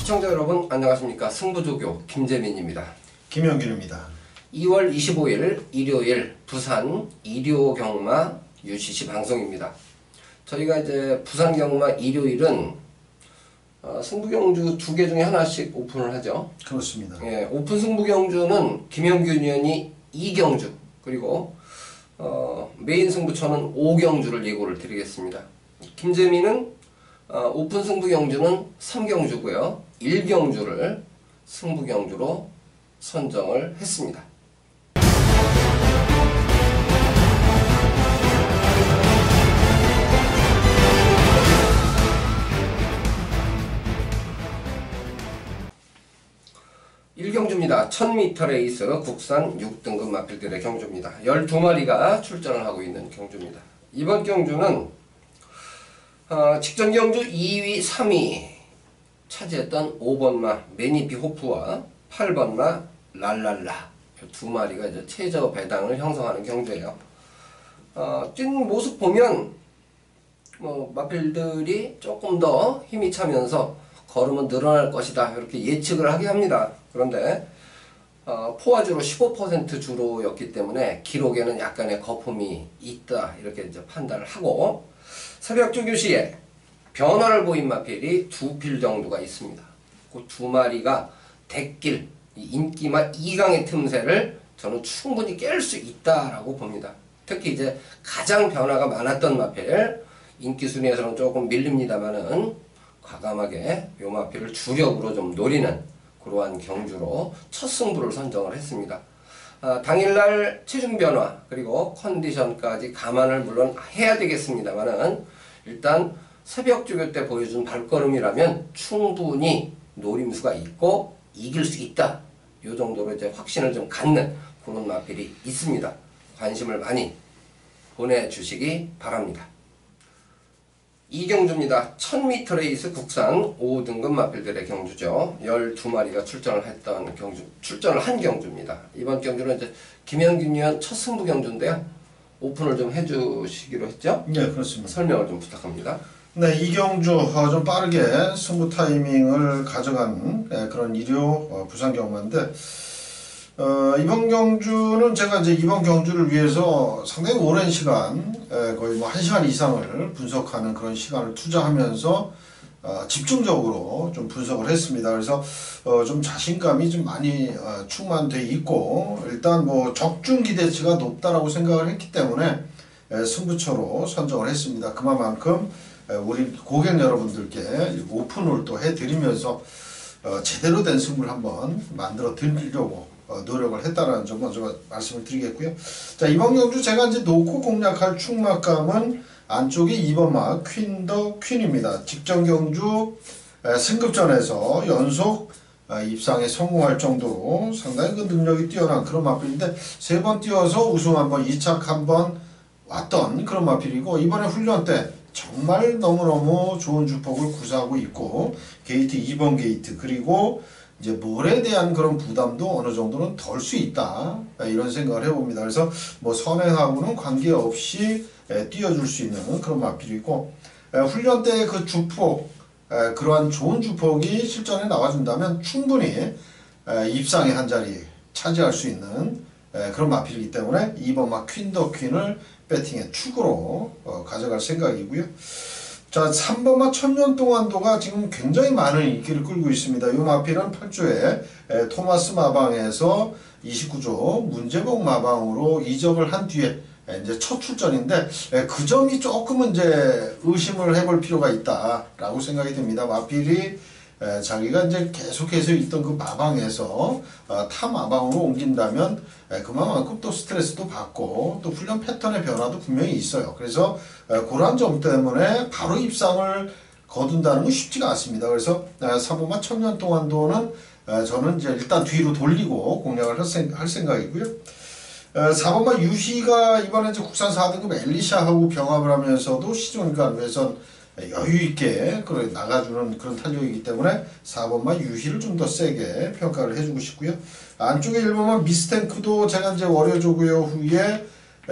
시청자 여러분 안녕하십니까. 승부조교 김재민입니다. 김영균입니다. 2월 25일 일요일 부산 일요경마 UCC 방송입니다. 저희가 이제 부산 경마 일요일은 승부경주 2개 중에 하나씩 오픈을 하죠. 그렇습니다. 예, 오픈 승부경주는 김영균 위원이 2경주 그리고 메인 승부처는 5경주를 예고를 드리겠습니다. 김재민은 오픈 승부경주는 3경주고요. 1경주를 승부경주로 선정을 했습니다. 일경주입니다. 1000m 레이스 국산 6등급 마필들의 경주입니다. 12마리가 출전을 하고 있는 경주입니다. 이번 경주는 직전 경주 2위, 3위 차지했던 5번마 매니피 호프와 8번마 랄랄라 두 마리가 이제 최저 배당을 형성하는 경주예요. 뛴 모습 보면 마필들이 조금 더 힘이 차면서 걸음은 늘어날 것이다 이렇게 예측을 하게 합니다. 그런데 포화주로 15% 주로였기 때문에 기록에는 약간의 거품이 있다 이렇게 이제 판단을 하고, 새벽주 교시에 변화를 보인 마필이 2필 정도가 있습니다. 그 두 마리가 대길 인기마 2강의 틈새를 저는 충분히 깰 수 있다라고 봅니다. 특히 이제 가장 변화가 많았던 마필, 인기 순위에서는 조금 밀립니다만은 과감하게 요 마필을 주력으로 좀 노리는 그러한 경주로 첫 승부를 선정을 했습니다. 당일날 체중 변화 그리고 컨디션까지 감안을 물론 해야 되겠습니다만은 일단 새벽 주교 때 보여준 발걸음이라면 충분히 노림수가 있고 이길 수 있다. 요 정도로 이제 확신을 좀 갖는 그런 마필이 있습니다. 관심을 많이 보내주시기 바랍니다. 이경주입니다. 1000m 레이스 국산 5등급 마필들의 경주죠. 12마리가 출전을 한 경주입니다. 이번 경주는 이제 김영균 위원 첫 승부 경주인데요. 오픈을 좀 해주시기로 했죠? 네, 그렇습니다. 설명을 좀 부탁합니다. 네, 이 경주 좀 빠르게 승부 타이밍을 가져간 그런 부산 경마인데, 이번 경주는 제가 이제 이번 경주를 위해서 상당히 오랜 시간, 거의 뭐 1시간 이상을 분석하는 그런 시간을 투자하면서 집중적으로 좀 분석을 했습니다. 그래서 좀 자신감이 좀 많이 충만돼 있고, 일단 뭐 적중 기대치가 높다라고 생각을 했기 때문에 승부처로 선정을 했습니다. 그만큼 우리 고객 여러분들께 오픈을 또 해드리면서 제대로 된 승부를 한번 만들어 드리려고 노력을 했다라는 점 먼저 말씀을 드리겠고요. 자, 이번 경주 제가 이제 놓고 공략할 충막감은 안쪽에 2번마 퀸 더 퀸입니다. 직전 경주 승급전에서 연속 입상에 성공할 정도로 상당히 그 능력이 뛰어난 그런 마필인데, 3번 뛰어서 우승 한번 2착 한번 왔던 그런 마필이고, 이번에 훈련 때 정말 너무너무 좋은 주폭을 구사하고 있고, 게이트 2번 게이트 그리고 이제 볼에 대한 그런 부담도 어느 정도는 덜 수 있다 이런 생각을 해봅니다. 그래서 뭐 선행하고는 관계없이 뛰어줄 수 있는 그런 마필이고, 훈련 때 그 주폭 그러한 좋은 주폭이 실전에 나와준다면 충분히 입상의 한 자리 차지할 수 있는 그런 마필이기 때문에 2번마 퀸 더 퀸을 배팅의 축으로 가져갈 생각이고요. 자, 3번마 천년 동안도가 지금 굉장히 많은 인기를 끌고 있습니다. 이 마필은 8조에 토마스 마방에서 29조 문제복 마방으로 이적을 한 뒤에 이제 첫 출전인데, 그 점이 조금은 이제 의심을 해볼 필요가 있다라고 생각이 듭니다. 마필이 자기가 이제 계속해서 있던 그 마방에서 타 마방으로 옮긴다면 그만큼 또 스트레스도 받고 또 훈련 패턴의 변화도 분명히 있어요. 그래서 그러한 점 때문에 바로 입상을 거둔다는 건 쉽지가 않습니다. 그래서 3번마 천년 동안도는 저는 이제 일단 뒤로 돌리고 공략을 할 생각이고요. 4번마 유희가 이번에 이제 국산 4등급 엘리샤하고 병합을 하면서도 시종일관 외선 여유있게 나가주는 그런 탄력이기 때문에 4번마 유희를 좀 더 세게 평가를 해주고 싶고요. 안쪽에 1번마 미스탱크도 제가 이제 월요 조교요 후에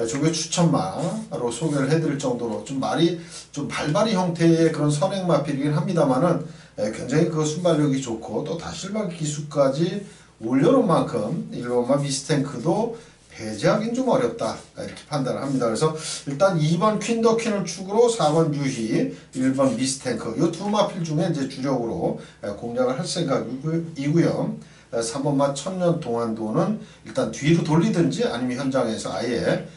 조교 추천마로 소개를 해드릴 정도로 좀 발발이 형태의 그런 선행마필이긴 합니다만은 굉장히 그 순발력이 좋고 또 다실발 기수까지 올려놓은 만큼 1번마 미스탱크도 배제하기는 좀 어렵다 이렇게 판단을 합니다. 그래서 일단 2번 퀸더퀸을 축으로 4번 유희, 1번 미스탱크 이 두 마필 중에 이제 주력으로 공략을 할 생각이고요. 3번마 천년 동안도는 일단 뒤로 돌리든지 아니면 현장에서 아예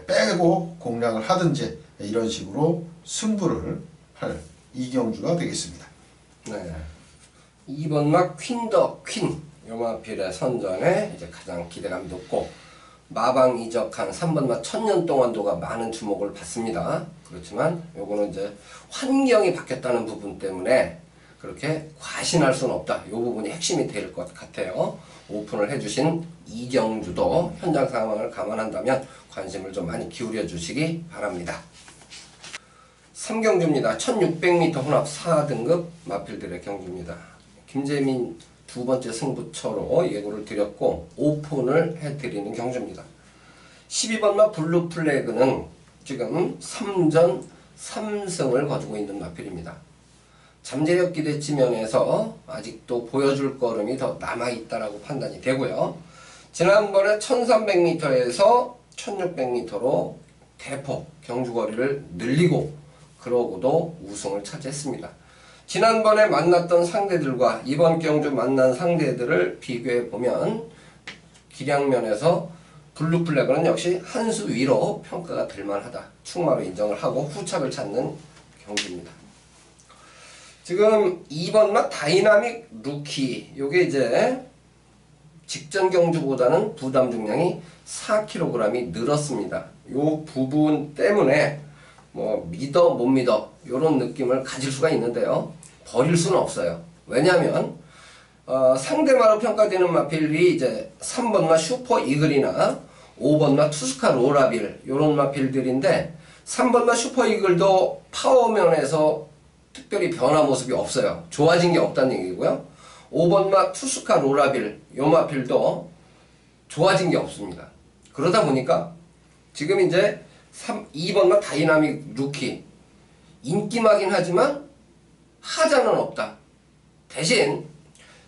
빼고 공략을 하든지 이런 식으로 승부를 할 이경주가 되겠습니다. 네. 2번마 퀸더퀸 요 마필의 선전에 이제 가장 기대감이 높고 마방 이적한 3번마 천년 동안도가 많은 주목을 받습니다. 그렇지만 요거는 이제 환경이 바뀌었다는 부분 때문에 그렇게 과신할 수는 없다. 요 부분이 핵심이 될 것 같아요. 오픈을 해주신 이경주도 현장 상황을 감안한다면 관심을 좀 많이 기울여 주시기 바랍니다. 3경주입니다. 1600m 혼합 4등급 마필들의 경주입니다. 김재민 두 번째 승부처로 예고를 드렸고 오픈을 해드리는 경주입니다. 12번마 블루 플래그는 지금 3전 3승을 거두고 있는 마필입니다. 잠재력 기대치 면에서 아직도 보여줄 걸음이 더 남아있다라고 판단이 되고요. 지난번에 1300m에서 1600m로 대폭 경주거리를 늘리고 그러고도 우승을 차지했습니다. 지난번에 만났던 상대들과 이번 경주 만난 상대들을 비교해보면 기량면에서 블루플래그는 역시 한 수 위로 평가가 될 만하다. 충마로 인정을 하고 후착을 찾는 경주입니다. 지금 2번마 다이나믹 루키 요게 이제 직전 경주보다는 부담 중량이 4kg이 늘었습니다. 요 부분 때문에 뭐 믿어 못 믿어 요런 느낌을 가질 수가 있는데요. 버릴 수는 없어요. 왜냐하면 상대마로 평가되는 마필이 이제 3번마 슈퍼 이글이나 5번마 투스카 로라빌 요런 마필들인데 3번마 슈퍼 이글도 파워면에서 특별히 변화 모습이 없어요. 좋아진 게 없다는 얘기고요. 5번마 투스카 로라빌 요 마필도 좋아진 게 없습니다. 그러다 보니까 지금 이제 2번마 다이나믹 루키 인기마긴 하지만 하자는 없다. 대신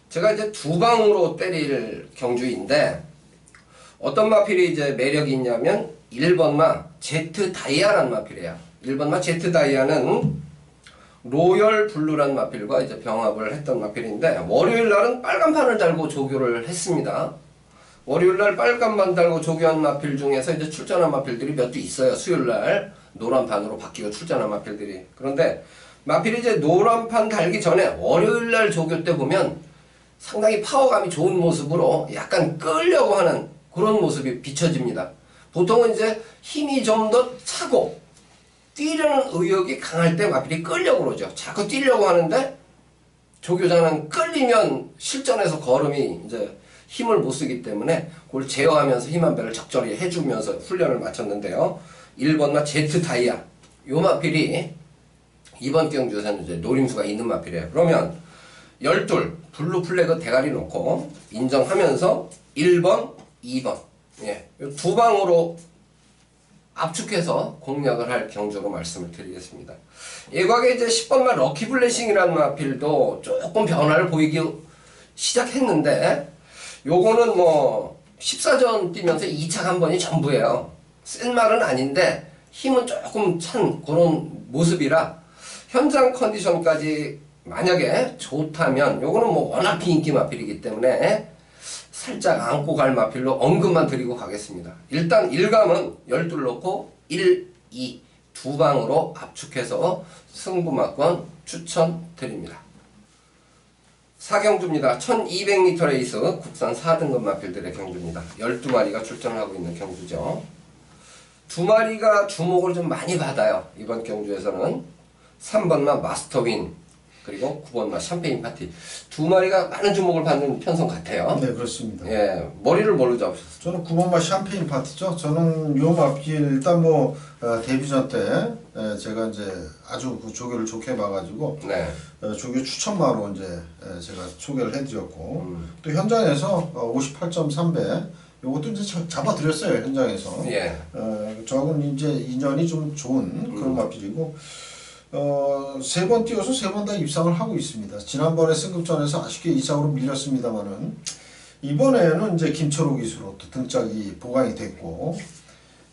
제가 이제 두 방으로 때릴 경주인데 어떤 마필이 이제 매력이 있냐면 1번마 제트 다이아라는 마필이에요. 1번마 제트 다이아는 로열 블루란 마필과 이제 병합을 했던 마필인데 월요일 날은 빨간판을 달고 조교를 했습니다. 월요일 날 빨간판 달고 조교한 마필 중에서 이제 출전한 마필들이 몇 개 있어요. 수요일 날 노란판으로 바뀌고 출전한 마필들이. 그런데 마필이 이제 노란판 달기 전에 월요일 날 조교 때 보면 상당히 파워감이 좋은 모습으로 약간 끌려고 하는 그런 모습이 비춰집니다. 보통은 이제 힘이 좀 더 차고 뛰려는 의욕이 강할 때 마필이 끌려고 그러죠. 자꾸 뛰려고 하는데 조교자는 끌리면 실전에서 걸음이 이제 힘을 못 쓰기 때문에 그걸 제어하면서 힘 한 배를 적절히 해주면서 훈련을 마쳤는데요. 1번마 제트 다이아 요 마필이 이번 경주에서는 이제 노림수가 있는 마필이에요. 그러면 12 블루 플래그 대가리 놓고 인정하면서 1번, 2번 예, 두 방으로 압축해서 공략을 할 경주로 말씀을 드리겠습니다. 예곽에 이제 10번마 럭키 블레싱이라는 마필도 조금 변화를 보이기 시작했는데 요거는 뭐 14전 뛰면서 2착 한 번이 전부예요. 센 말은 아닌데 힘은 조금 찬 그런 모습이라 현장 컨디션까지 만약에 좋다면 요거는 뭐 워낙 비인기 마필이기 때문에 살짝 안고 갈 마필로 언급만 드리고 가겠습니다. 일단 1감은 12 놓고 1, 2 두 방으로 압축해서 승부마권 추천드립니다. 4경주입니다. 1200m 레이스 국산 4등급 마필들의 경주입니다. 12마리가 출전을 하고 있는 경주죠. 두 마리가 주목을 좀 많이 받아요. 이번 경주에서는 3번마 마스터윈 그리고 9번마 샴페인 파티 두 마리가 많은 주목을 받는 편성 같아요. 네, 그렇습니다. 예, 머리를 뭘로 잡으셨어요? 저는 9번마 샴페인 파티죠. 저는 요 마필 일단 뭐 데뷔전 때 제가 이제 아주 그 조교를 좋게 봐가지고 네. 조교 추천마로 이제 제가 소개를 해드렸고 또 현장에서 58.3배 요것도 이제 잡아드렸어요 현장에서. 예. 저하고는 이제 인연이 좀 좋은 그런 마필이고 세 번 뛰어서 세 번 다 입상을 하고 있습니다. 지난번에 승급전에서 아쉽게 이상으로 밀렸습니다만은 이번에는 이제 김철호 기수로 또 등짝이 보강이 됐고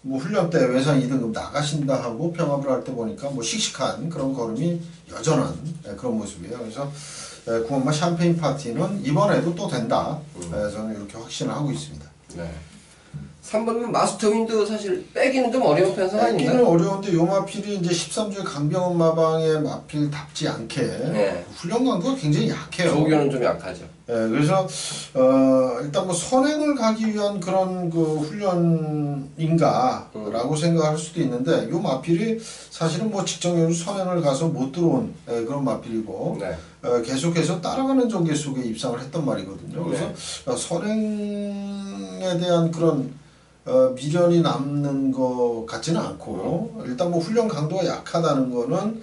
뭐 훈련 때 외상 2등급 나가신다 하고 병합을 할 때 보니까 뭐 씩씩한 그런 걸음이 여전한 그런 모습이에요. 그래서 구원마 샴페인 파티는 이번에도 또 된다. 저는 이렇게 확신을 하고 있습니다. 네. 3번은 마스터 윈드 사실 빼기는 좀 어려운 편 상황인데. 빼기는 어려운데 요 마필이 이제 13주에 강병원 마방의 마필답지 않게 네. 훈련 강도가 굉장히 약해요. 조교는 좀 약하죠. 그래서 일단 뭐 선행을 가기 위한 그런 그 훈련인가라고 생각할 수도 있는데 요 마필이 사실은 뭐 직접적으로 선행을 가서 못 들어온 그런 마필이고 네. 계속해서 따라가는 전개 속에 입상을 했단 말이거든요. 그래서 선행에 대한 그런 미련이 남는 것 같지는 않고 일단 뭐 훈련 강도가 약하다는 거는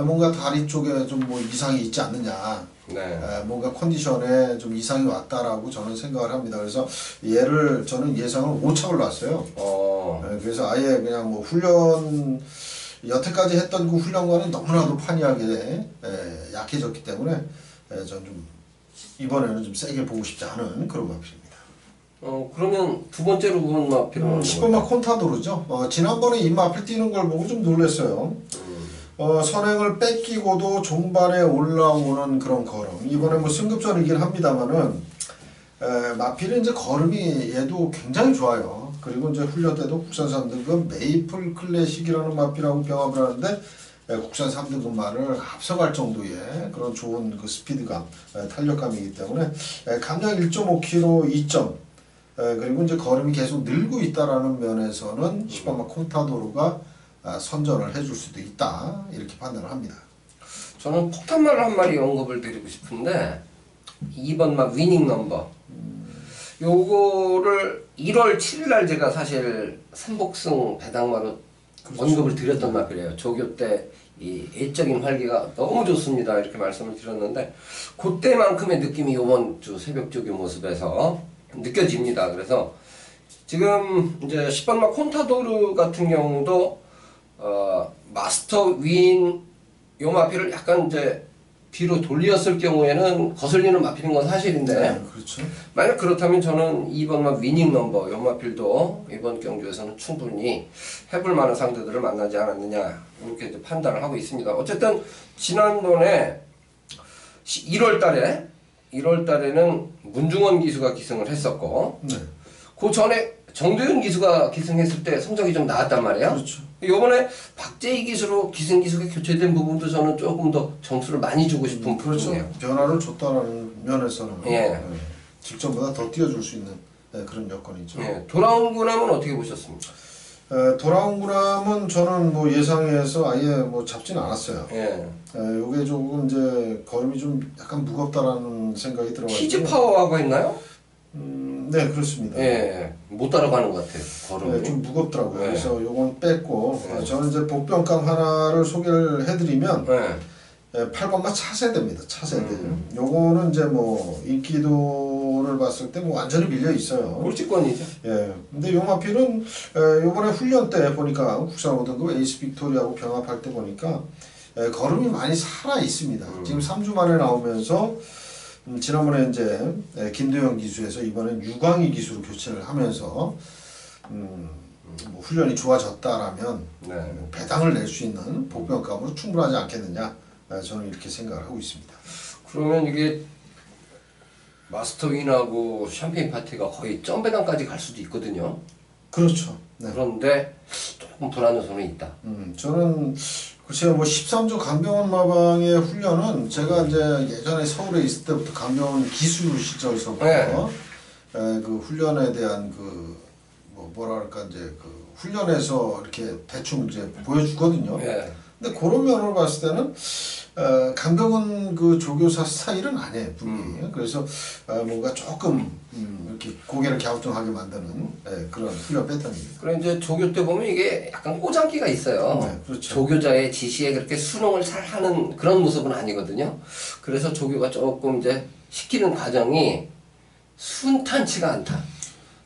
뭔가 다리 쪽에 좀 뭐 이상이 있지 않느냐, 네. 뭔가 컨디션에 좀 이상이 왔다라고 저는 생각을 합니다. 그래서 얘를 저는 예상을 5차 놨어요. 그래서 아예 그냥 뭐 훈련 여태까지 했던 그 훈련과는 너무나도 판이하게 약해졌기 때문에 저는 좀 이번에는 좀 세게 보고 싶지 않은 그런 마필입니다. 그러면 두 번째로 본 마필은 10번마 콘타도르죠. 지난번에 이 마필 뛰는 걸 보고 좀 놀랐어요. 선행을 뺏기고도 종반에 올라오는 그런 걸음. 이번에 뭐 승급전이긴 합니다만은 마필은 이제 걸음이 얘도 굉장히 좋아요. 그리고 이제 훈련 때도 국산 3등급 메이플 클래식이라는 마필하고 병합을 하는데 국산 3등급 말을 앞서갈 정도의 그런 좋은 그 스피드감, 탄력감이기 때문에 감량 1.5kg 2점. 그리고 이제 걸음이 계속 늘고 있다라는 면에서는 10번마 콘타도르가 선전을 해줄 수도 있다 이렇게 판단을 합니다. 저는 폭탄말을 한 마리 언급을 드리고 싶은데 2번마 위닝 넘버 요거를 1월 7일날 제가 사실 삼복승 배당마로 언급을 드렸던 마필이에요. 조교 때 이 애적인 활기가 너무 좋습니다 이렇게 말씀을 드렸는데 그때만큼의 느낌이 이번 주 새벽 조교 모습에서 느껴집니다. 그래서 지금 이제 10번마 콘타도르 같은 경우도 마스터 윈 요 마필을 약간 이제 뒤로 돌렸을 경우에는 거슬리는 마필인 건 사실인데 그렇죠. 만약 그렇다면 저는 2번마 위닝 넘버 요 마필도 이번 경주에서는 충분히 해볼 만한 상대들을 만나지 않았느냐 이렇게 이제 판단을 하고 있습니다. 어쨌든 지난번에 1월 달에는 문중원 기수가 기승을 했었고 그 전에 정도윤 기수가 기승했을 때 성적이 좀 나왔단 말이에요. 그렇죠. 이번에 박재희 기수로 기승 기수가 교체된 부분도 저는 조금 더 점수를 많이 주고 싶은 그렇죠. 부분이에요. 변화를 줬다라는 면에서는 직전보다 더 뛰어줄 수 있는 그런 여건이죠. 돌아온 구남은 어떻게 보셨습니까? 돌아온 구남은 저는 뭐 예상해서 아예 뭐 잡지는 않았어요. 요게 조금 이제 걸음이 좀 약간 무겁다라는 생각이 들어가지고. 키즈 파워하고 했나요? 네, 그렇습니다. 못 따라가는 것 같아요. 걸음이. 좀 무겁더라고요. 그래서 요건 뺐고 저는 이제 복병감 하나를 소개를 해드리면 8번마 차세대입니다. 차세대. 요거는 이제 뭐 인기도를 봤을 때 뭐 완전히 밀려 있어요. 꼴찌권이죠. 근데 요 마필은 요번에 훈련 때 보니까 국산 5등급 에이스 빅토리하고 병합할 때 보니까 걸음이 많이 살아 있습니다. 지금 3주 만에 나오면서 지난번에 이제 김도영 기수에서 이번엔 유광희 기수로 교체를 하면서 뭐 훈련이 좋아졌다라면 뭐 배당을 낼 수 있는 복병감으로 충분하지 않겠느냐 저는 이렇게 생각을 하고 있습니다. 그러면 이게 마스터 윈하고 샴페인 파티가 거의 점배당까지 갈 수도 있거든요. 그렇죠. 그런데 조금 불안한 요소는 있다. 저는 글쎄요, 뭐 13조 강병원 마방의 훈련은 제가 이제 예전에 서울에 있을 때부터 강병원 기수 시절서부터 그 훈련에 대한 그 뭐랄까 이제 그 훈련에서 이렇게 대충 이제 보여주거든요. 근데 그런 면으로 봤을 때는 강병원 그 조교사 스타일은 아니에요, 분명히. 그래서 뭔가 조금 이렇게 고개를 갸우뚱하게 만드는 그런 훈련 패턴입니다. 그래 이제 조교 때 보면 이게 약간 꼬장기가 있어요. 그렇죠. 조교자의 지시에 그렇게 순응을 잘 하는 그런 모습은 아니거든요. 그래서 조교가 조금 이제 시키는 과정이 순탄치가 않다.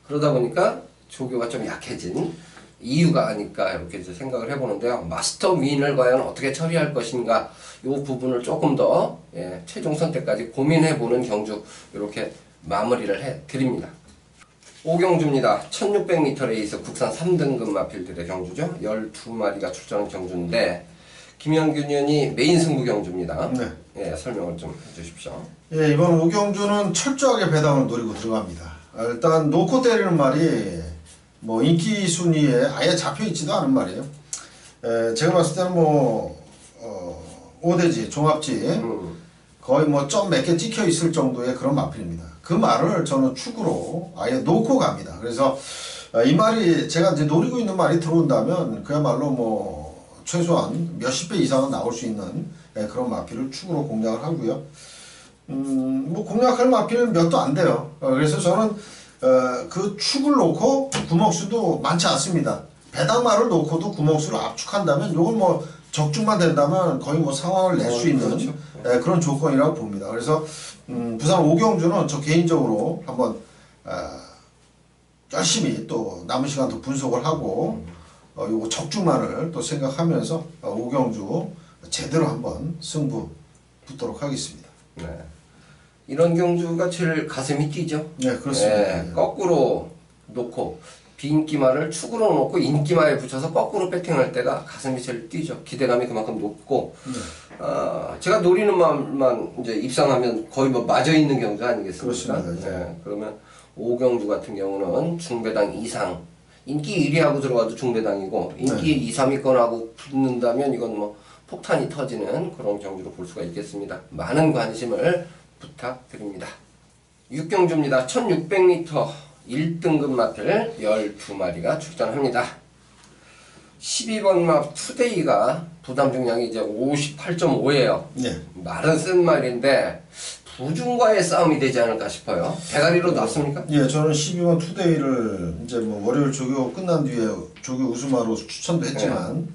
그러다 보니까 조교가 좀 약해진 이유가 아닐까 이렇게 이제 생각을 해보는데요. 마스터 윈을 과연 어떻게 처리할 것인가 이 부분을 조금 더 최종 선택까지 고민해보는 경주 이렇게 마무리를 해드립니다. 5경주입니다. 1600m 레이스 국산 3등급 마필들의 경주죠. 12마리가 출전한 경주인데 김영균 의원이 메인 승부 경주입니다. 네. 예, 설명을 좀 해주십시오. 예, 이번 5경주는 철저하게 배당을 노리고 들어갑니다. 일단 놓고 때리는 말이 뭐 인기 순위에 아예 잡혀 있지도 않은 말이에요. 제가 봤을 때는 뭐 5대지 종합지 거의 뭐 점 몇 개 찍혀 있을 정도의 그런 마필입니다. 그 말을 저는 축으로 아예 놓고 갑니다. 그래서 이 말이 제가 이제 노리고 있는 말이 들어온다면 그야말로 뭐 최소한 몇십 배 이상은 나올 수 있는 그런 마필을 축으로 공략을 하고요. 뭐 공략할 마필은 몇도 안 돼요. 그래서 저는 그 축을 놓고 구목수도 많지 않습니다. 배당말을 놓고도 구목수를 압축한다면 요건 뭐 적중만 된다면 거의 뭐 상황을 낼 수 있는 그렇죠. 그런 조건이라고 봅니다. 그래서 부산 5경주는 저 개인적으로 한번 열심히 또 남은 시간 더 분석을 하고 요거 적중만을 또 생각하면서 5경주 제대로 한번 승부 붙도록 하겠습니다. 네. 이런 경주가 제일 가슴이 뛰죠. 네, 그렇습니다. 네, 거꾸로 놓고 비인기말을 축으로 놓고 인기말에 붙여서 거꾸로 배팅할 때가 가슴이 제일 뛰죠. 기대감이 그만큼 높고 제가 노리는 마음만 이제 입상하면 거의 뭐 맞아 있는 경주 아니겠습니까? 그렇습니다. 네, 그러면 5경주 같은 경우는 중배당 이상 인기 1위하고 들어가도 중배당이고 인기 2, 3위권하고 붙는다면 이건 뭐 폭탄이 터지는 그런 경주로 볼 수가 있겠습니다. 많은 관심을 부탁드립니다. 6경주입니다. 1600m 1등급 마필 12마리가 출전합니다. 12번 마 투데이가 부담 중량이 이제 58.5예요. 네. 말은 쓴 말인데 부중과의 싸움이 되지 않을까 싶어요. 대가리로 놨습니까? 예, 저는 12번 투데이를 이제 뭐 월요일 조교 끝난 뒤에 조교 우승마로 추천도 했지만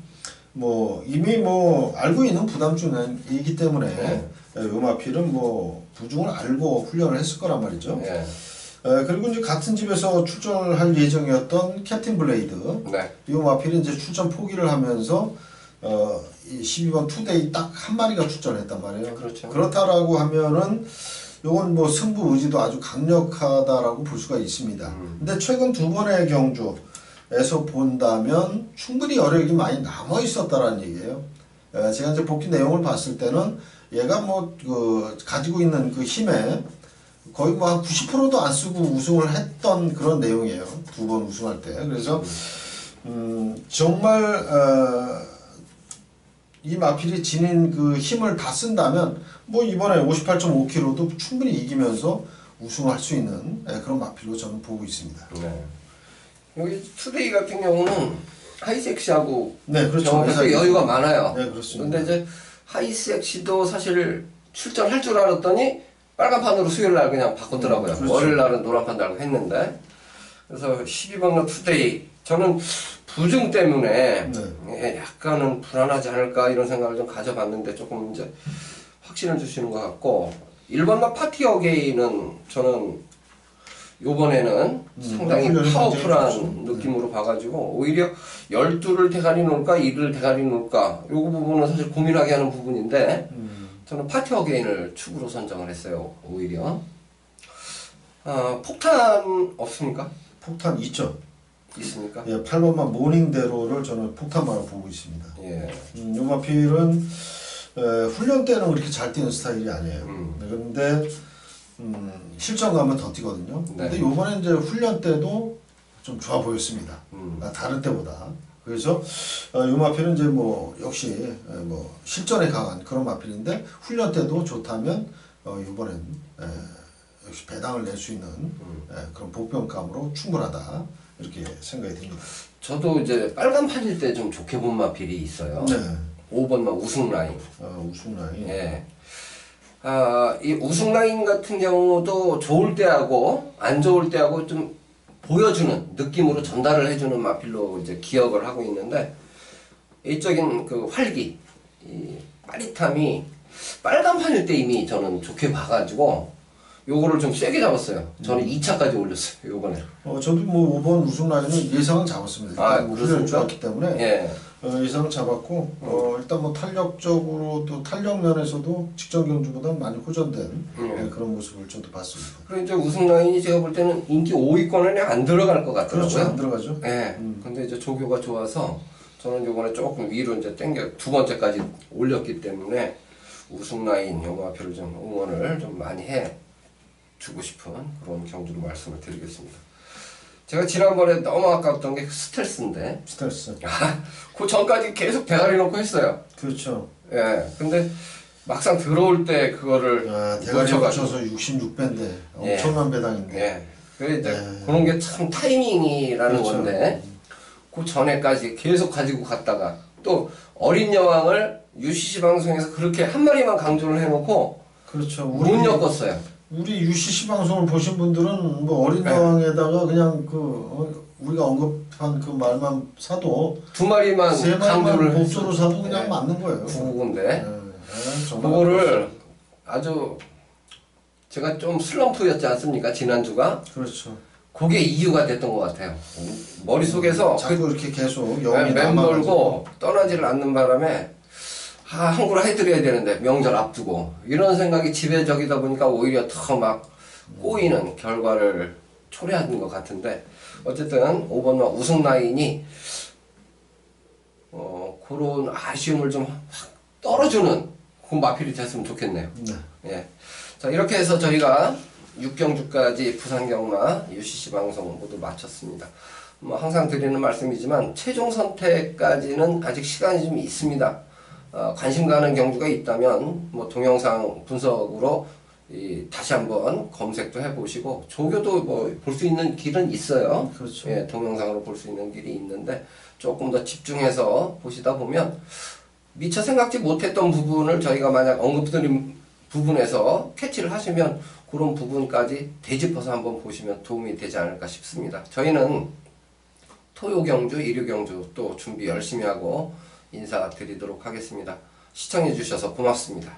뭐 이미 뭐 알고 있는 부담중이기 때문에 요마필은 뭐 부중을 알고 훈련을 했을 거란 말이죠. 그리고 이제 같은 집에서 출전을 할 예정이었던 캡틴 블레이드 요마필은 이제 출전 포기를 하면서 이 12번 투데이 딱 한 마리가 출전했단 말이에요. 그렇죠. 그렇다라고 하면은 요건 뭐 승부 의지도 아주 강력하다라고 볼 수가 있습니다. 근데 최근 두 번의 경주에서 본다면 충분히 여력이 많이 남아 있었다라는 얘기예요. 제가 이제 복귀 내용을 봤을 때는 얘가 뭐 그 가지고 있는 그 힘에 거의 뭐 한 90%도 안 쓰고 우승을 했던 그런 내용이에요. 두 번 우승할 때. 그래서 정말 이 마필이 지닌 그 힘을 다 쓴다면 뭐 이번에 58.5kg도 충분히 이기면서 우승할 수 있는 그런 마필로 저는 보고 있습니다. 네. 여기 투데이 같은 경우는 하이섹시하고 네, 그렇죠. 여유가 많아요. 네, 그렇습니다. 근데 이제 하이섹시도 사실 출전할 줄 알았더니 빨간판으로 수요일날 그냥 바꿨더라고요. 그렇죠. 월요일날은 노란판 달고 했는데 그래서 12번 투데이 저는 부중 때문에 약간은 불안하지 않을까 이런 생각을 좀 가져봤는데 조금 이제 확신을 주시는 것 같고 1번마 파티 어게인은 저는 요번에는 상당히 파워풀한 느낌으로 봐가지고 오히려 12를 대가리 놓을까 1을 대가리 놓을까 요거 부분은 사실 고민하게 하는 부분인데 저는 파티 어게인을 축으로 선정을 했어요. 오히려 폭탄 없습니까? 폭탄 있죠. 있습니까? 예, 8번만 모닝대로를 저는 폭탄만으로 보고 있습니다. 예. 요마필은 훈련 때는 그렇게 잘 뛰는 스타일이 아니에요. 그런데 실전 가면 더 뛰거든요. 근데 요번에 이제 훈련 때도 좀 좋아 보였습니다. 다른 때보다. 그래서 요마필은 이제 뭐 역시 뭐 실전에 강한 그런 마필인데 훈련 때도 좋다면 요번엔 역시 배당을 낼 수 있는 그런 복병감으로 충분하다 이렇게 생각이 듭니다. 저도 이제 빨간 판일 때 좀 좋게 본 마필이 있어요. 5번만 우승 라인. 우승 라인. 예. 이 우승 라인 같은 경우도 좋을 때하고 안 좋을 때하고 좀 보여주는 느낌으로 전달을 해주는 마필로 이제 기억을 하고 있는데 이적인 그 활기, 이 빠릿함이 빨간 판일 때 이미 저는 좋게 봐가지고 요거를 좀 세게 잡았어요. 저는 2차까지 올렸어요. 요번에. 저도 뭐 5번 우승 라인은 예상은 잡았습니다. 아, 일단 뭐 훈련을 좋았기 때문에 예. 예상은 잡았고 일단 뭐 탄력적으로 또 탄력 면에서도 직전 경주보다 많이 호전된 그런 모습을 저도 봤습니다. 그리고 이제 우승 라인이 제가 볼 때는 인기 5위권에 안 들어갈 것 같더라고요. 그렇죠, 안 들어가죠. 예. 근데 이제 조교가 좋아서 저는 요번에 조금 위로 이제 땡겨 두 번째까지 올렸기 때문에 우승 라인 영화표를 좀 응원을 좀 많이 해 주고 싶은 그런 경주로 말씀을 드리겠습니다. 제가 지난번에 너무 아까웠던 게 스텔스인데 스텔스. 그 전까지 계속 대가리 놓고 했어요. 그렇죠. 예. 근데 막상 들어올 때 그거를 대가리 놓쳐가지고. 맞춰서 66배인데 엄청난 배당인데. 예. 그래 이제 그런 게 참 타이밍이라는 그렇죠. 건데 그 전에까지 계속 가지고 갔다가 또 어린 여왕을 UCC 방송에서 그렇게 한 마리만 강조를 해놓고 그렇죠. 못 엮었어요. 우리 UCC 방송을 보신 분들은 뭐 어린 여왕에다가 그냥 우리가 언급한 그 말만 사도 두 마리만 세 강조를 마리만 목조로 사도 그냥 네. 맞는 거예요. 구구인데 정말 그거를 아주 제가 좀 슬럼프였지 않습니까? 지난주가 그렇죠. 그게 이유가 됐던 것 같아요. 머릿속에서 자꾸 이렇게 계속 영이 맴돌고 떠나지를 않는 바람에 한국으로 해드려야 되는데 명절 앞두고 이런 생각이 지배적이다 보니까 오히려 더 막 꼬이는 결과를 초래한 것 같은데 어쨌든 5번 우승 라인이 그런 아쉬움을 좀 확 떨어주는 그 마필이 됐으면 좋겠네요. 네. 예. 자 이렇게 해서 저희가 6경주까지 부산경마 UCC 방송 모두 마쳤습니다. 뭐 항상 드리는 말씀이지만 최종 선택까지는 아직 시간이 좀 있습니다. 관심 가는 경주가 있다면 뭐 동영상 분석으로 다시 한번 검색도 해보시고 조교도 뭐 볼 수 있는 길은 있어요. 그렇죠. 예, 동영상으로 볼 수 있는 길이 있는데 조금 더 집중해서 보시다 보면 미처 생각지 못했던 부분을 저희가 만약 언급드린 부분에서 캐치를 하시면 그런 부분까지 되짚어서 한번 보시면 도움이 되지 않을까 싶습니다. 저희는 토요 경주, 일요 경주 또 준비 열심히 하고 인사드리도록 하겠습니다. 시청해 주셔서 고맙습니다.